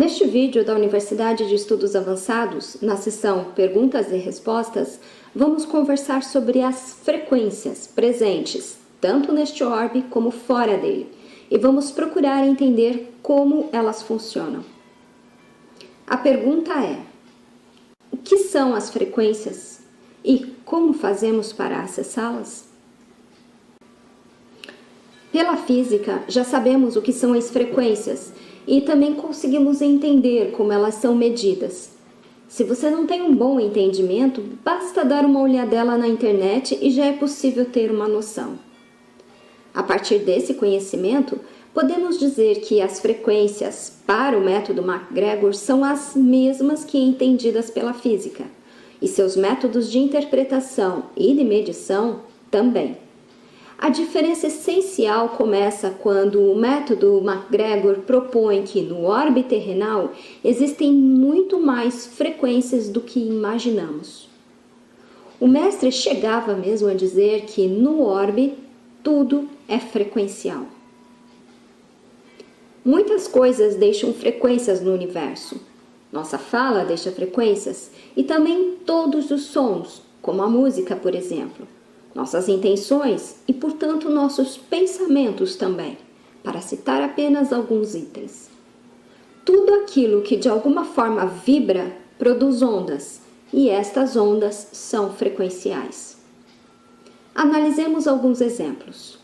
Neste vídeo da Universidade de Estudos Avançados, na seção Perguntas e Respostas, vamos conversar sobre as frequências presentes tanto neste orbe como fora dele, e vamos procurar entender como elas funcionam. A pergunta é: o que são as frequências e como fazemos para acessá-las? Pela física, já sabemos o que são as frequências e também conseguimos entender como elas são medidas. Se você não tem um bom entendimento, basta dar uma olhadela na internet e já é possível ter uma noção. A partir desse conhecimento, podemos dizer que as frequências para o método MacGregor são as mesmas que entendidas pela física, e seus métodos de interpretação e de medição também. A diferença essencial começa quando o método MacGregor propõe que no orbe terrenal existem muito mais frequências do que imaginamos. O mestre chegava mesmo a dizer que no orbe tudo é frequencial. Muitas coisas deixam frequências no universo. Nossa fala deixa frequências e também todos os sons, como a música, por exemplo. Nossas intenções e, portanto, nossos pensamentos também, para citar apenas alguns itens. Tudo aquilo que de alguma forma vibra produz ondas, e estas ondas são frequenciais. Analisemos alguns exemplos.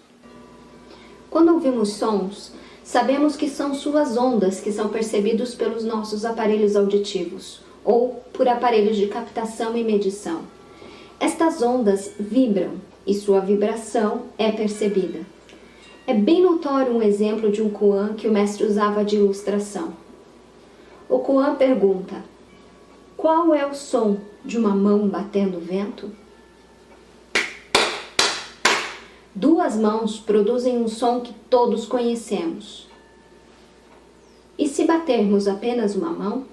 Quando ouvimos sons, sabemos que são suas ondas que são percebidos pelos nossos aparelhos auditivos, ou por aparelhos de captação e medição. Estas ondas vibram e sua vibração é percebida. É bem notório um exemplo de um koan que o mestre usava de ilustração. O koan pergunta: qual é o som de uma mão batendo vento? Duas mãos produzem um som que todos conhecemos. E se batermos apenas uma mão?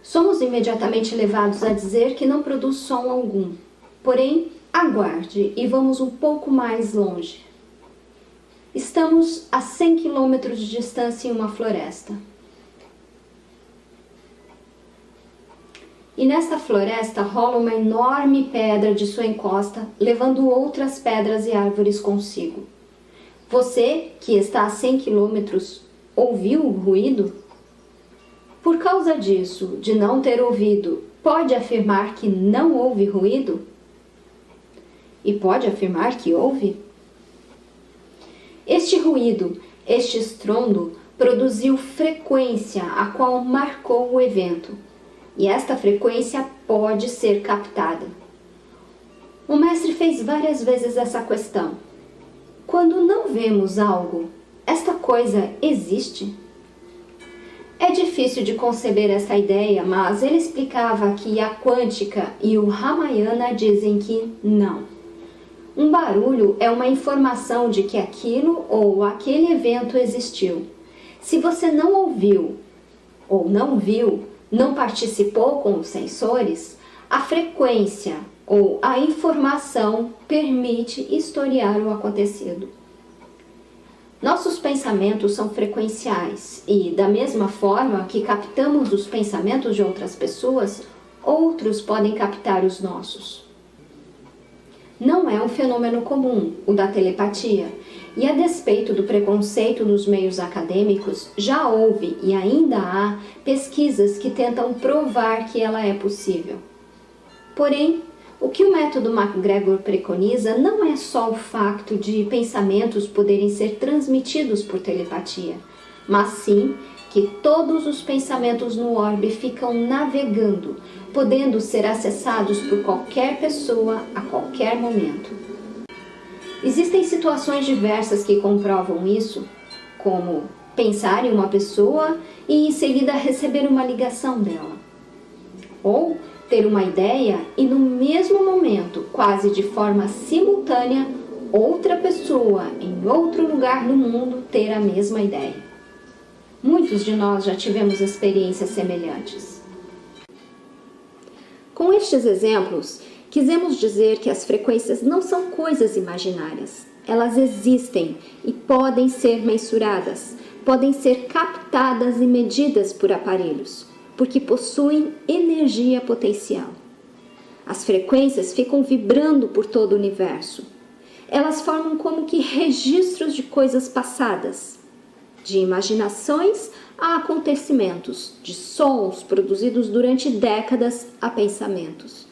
Somos imediatamente levados a dizer que não produz som algum. Porém, aguarde e vamos um pouco mais longe. Estamos a 100 km de distância em uma floresta. E nesta floresta rola uma enorme pedra de sua encosta, levando outras pedras e árvores consigo. Você, que está a 100 km, ouviu o ruído? Por causa disso, de não ter ouvido, pode afirmar que não houve ruído? E pode afirmar que houve? Este ruído, este estrondo, produziu frequência a qual marcou o evento. E esta frequência pode ser captada. O mestre fez várias vezes essa questão. Quando não vemos algo, esta coisa existe? É difícil de conceber esta ideia, mas ele explicava que a quântica e o Ramayana dizem que não. Um barulho é uma informação de que aquilo ou aquele evento existiu. Se você não ouviu ou não viu, não participou com os sensores, a frequência ou a informação permite historiar o acontecido. Nossos pensamentos são frequenciais e, da mesma forma que captamos os pensamentos de outras pessoas, outros podem captar os nossos. Não é um fenômeno comum, o da telepatia, e a despeito do preconceito nos meios acadêmicos, já houve e ainda há pesquisas que tentam provar que ela é possível. Porém, o que o método MacGregor preconiza não é só o facto de pensamentos poderem ser transmitidos por telepatia, mas sim que todos os pensamentos no orbe ficam navegando, podendo ser acessados por qualquer pessoa a qualquer momento. Existem situações diversas que comprovam isso, como pensar em uma pessoa e em seguida receber uma ligação dela. Ou ter uma ideia e no mesmo momento, quase de forma simultânea, outra pessoa em outro lugar do mundo ter a mesma ideia. Muitos de nós já tivemos experiências semelhantes. Com estes exemplos, quisemos dizer que as frequências não são coisas imaginárias. Elas existem e podem ser mensuradas, podem ser captadas e medidas por aparelhos, porque possuem energia potencial. As frequências ficam vibrando por todo o universo. Elas formam como que registros de coisas passadas, de imaginações a acontecimentos, de sons produzidos durante décadas a pensamentos.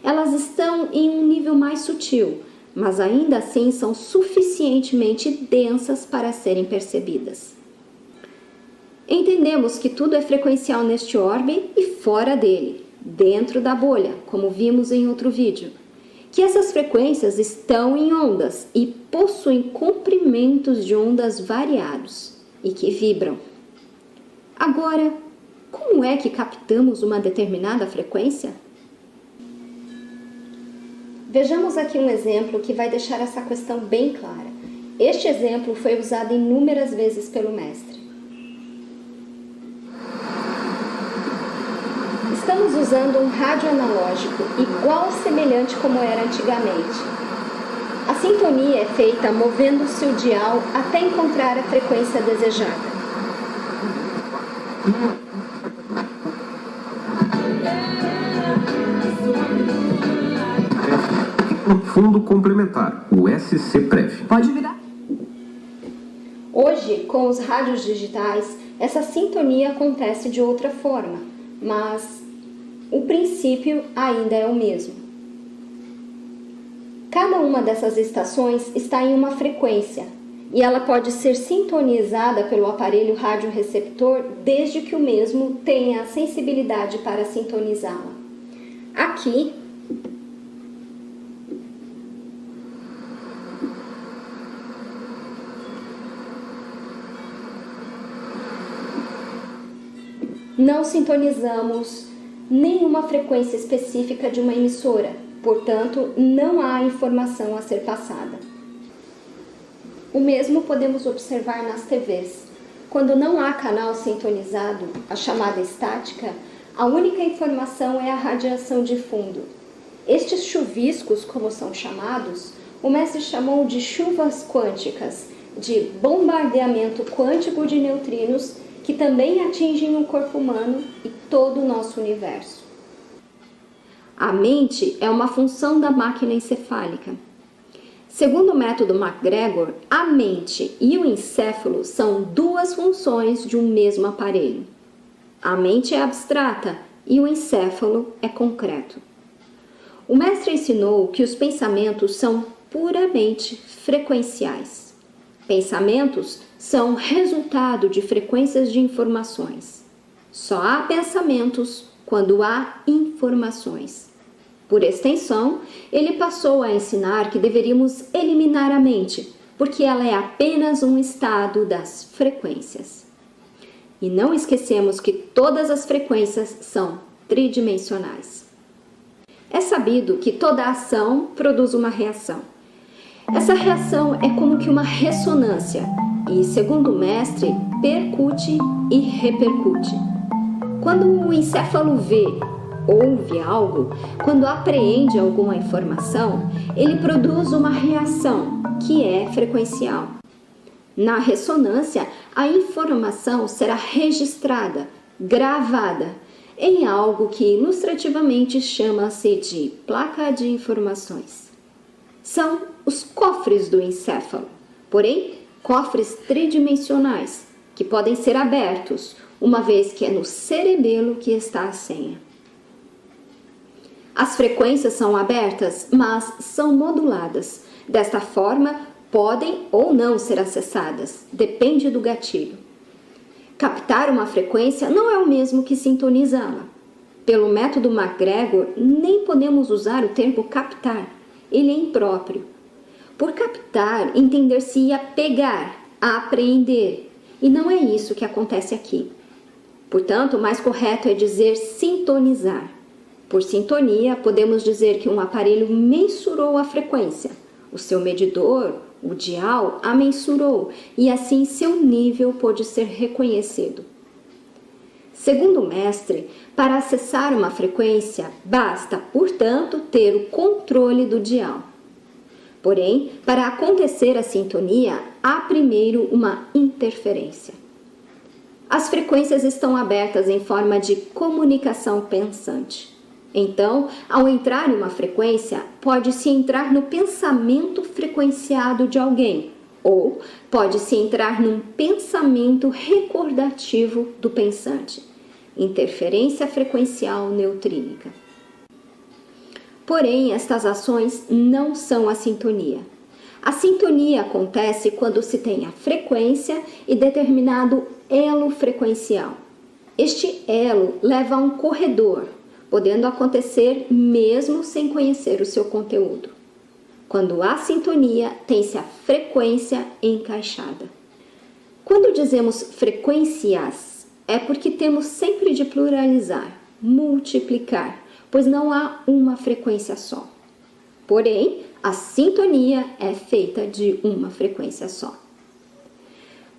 Elas estão em um nível mais sutil, mas ainda assim são suficientemente densas para serem percebidas. Entendemos que tudo é frequencial neste orbe e fora dele, dentro da bolha, como vimos em outro vídeo, que essas frequências estão em ondas e possuem comprimentos de ondas variados e que vibram. Agora, como é que captamos uma determinada frequência? Vejamos aqui um exemplo que vai deixar essa questão bem clara. Este exemplo foi usado inúmeras vezes pelo mestre. Estamos usando um rádio analógico igual ou semelhante como era antigamente. A sintonia é feita movendo-se o dial até encontrar a frequência desejada. Fundo complementar, o SC-Pref. Pode virar. Hoje, com os rádios digitais, essa sintonia acontece de outra forma, mas o princípio ainda é o mesmo. Cada uma dessas estações está em uma frequência e ela pode ser sintonizada pelo aparelho radioreceptor desde que o mesmo tenha a sensibilidade para sintonizá-la. Aqui, não sintonizamos nenhuma frequência específica de uma emissora, portanto, não há informação a ser passada. O mesmo podemos observar nas TVs. Quando não há canal sintonizado, a chamada estática, a única informação é a radiação de fundo. Estes chuviscos, como são chamados, o mestre chamou de chuvas quânticas, de bombardeamento quântico de neutrinos que também atingem o corpo humano e todo o nosso universo. A mente é uma função da máquina encefálica. Segundo o método MacGregor, a mente e o encéfalo são duas funções de um mesmo aparelho. A mente é abstrata e o encéfalo é concreto. O mestre ensinou que os pensamentos são puramente frequenciais. Pensamentos são resultado de frequências de informações. Só há pensamentos quando há informações. Por extensão, ele passou a ensinar que deveríamos eliminar a mente, porque ela é apenas um estado das frequências. E não esquecemos que todas as frequências são tridimensionais. É sabido que toda ação produz uma reação. Essa reação é como que uma ressonância e, segundo o mestre, percute e repercute. Quando o encéfalo vê, ouve algo, quando apreende alguma informação, ele produz uma reação que é frequencial. Na ressonância, a informação será registrada, gravada, em algo que ilustrativamente chama-se de placa de informações. São os cofres do encéfalo, porém cofres tridimensionais, que podem ser abertos, uma vez que é no cerebelo que está a senha. As frequências são abertas, mas são moduladas. Desta forma, podem ou não ser acessadas, depende do gatilho. Captar uma frequência não é o mesmo que sintonizá-la. Pelo método MacGregor, nem podemos usar o termo captar, ele é impróprio. Por captar, entender-se-ia pegar, apreender, e não é isso que acontece aqui. Portanto, o mais correto é dizer sintonizar. Por sintonia, podemos dizer que um aparelho mensurou a frequência, o seu medidor, o dial, a mensurou, e assim seu nível pôde ser reconhecido. Segundo o mestre, para acessar uma frequência, basta, portanto, ter o controle do dial. Porém, para acontecer a sintonia, há primeiro uma interferência. As frequências estão abertas em forma de comunicação pensante. Então, ao entrar em uma frequência, pode-se entrar no pensamento frequenciado de alguém, ou pode-se entrar num pensamento recordativo do pensante. Interferência frequencial neutrínica. Porém, estas ações não são a sintonia. A sintonia acontece quando se tem a frequência e determinado elo frequencial. Este elo leva a um corredor, podendo acontecer mesmo sem conhecer o seu conteúdo. Quando há sintonia, tem-se a frequência encaixada. Quando dizemos frequências, é porque temos sempre de pluralizar, multiplicar, pois não há uma frequência só. Porém, a sintonia é feita de uma frequência só.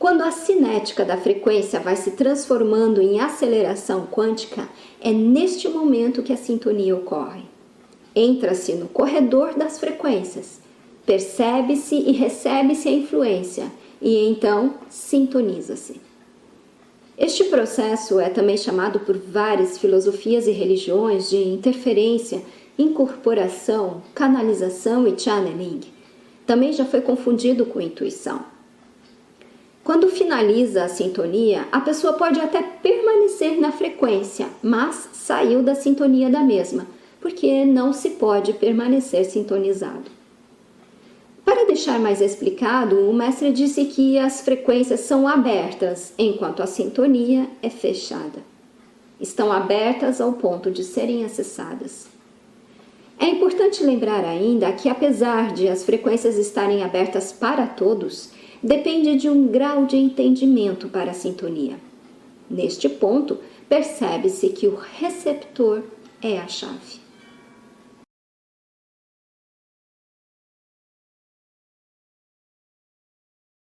Quando a cinética da frequência vai se transformando em aceleração quântica, é neste momento que a sintonia ocorre. Entra-se no corredor das frequências, percebe-se e recebe-se a influência, e então sintoniza-se. Este processo é também chamado por várias filosofias e religiões de interferência, incorporação, canalização e channeling. Também já foi confundido com intuição. Quando finaliza a sintonia, a pessoa pode até permanecer na frequência, mas saiu da sintonia da mesma, porque não se pode permanecer sintonizado. Para deixar mais explicado, o mestre disse que as frequências são abertas, enquanto a sintonia é fechada. Estão abertas ao ponto de serem acessadas. É importante lembrar ainda que, apesar de as frequências estarem abertas para todos, depende de um grau de entendimento para a sintonia. Neste ponto, percebe-se que o receptor é a chave.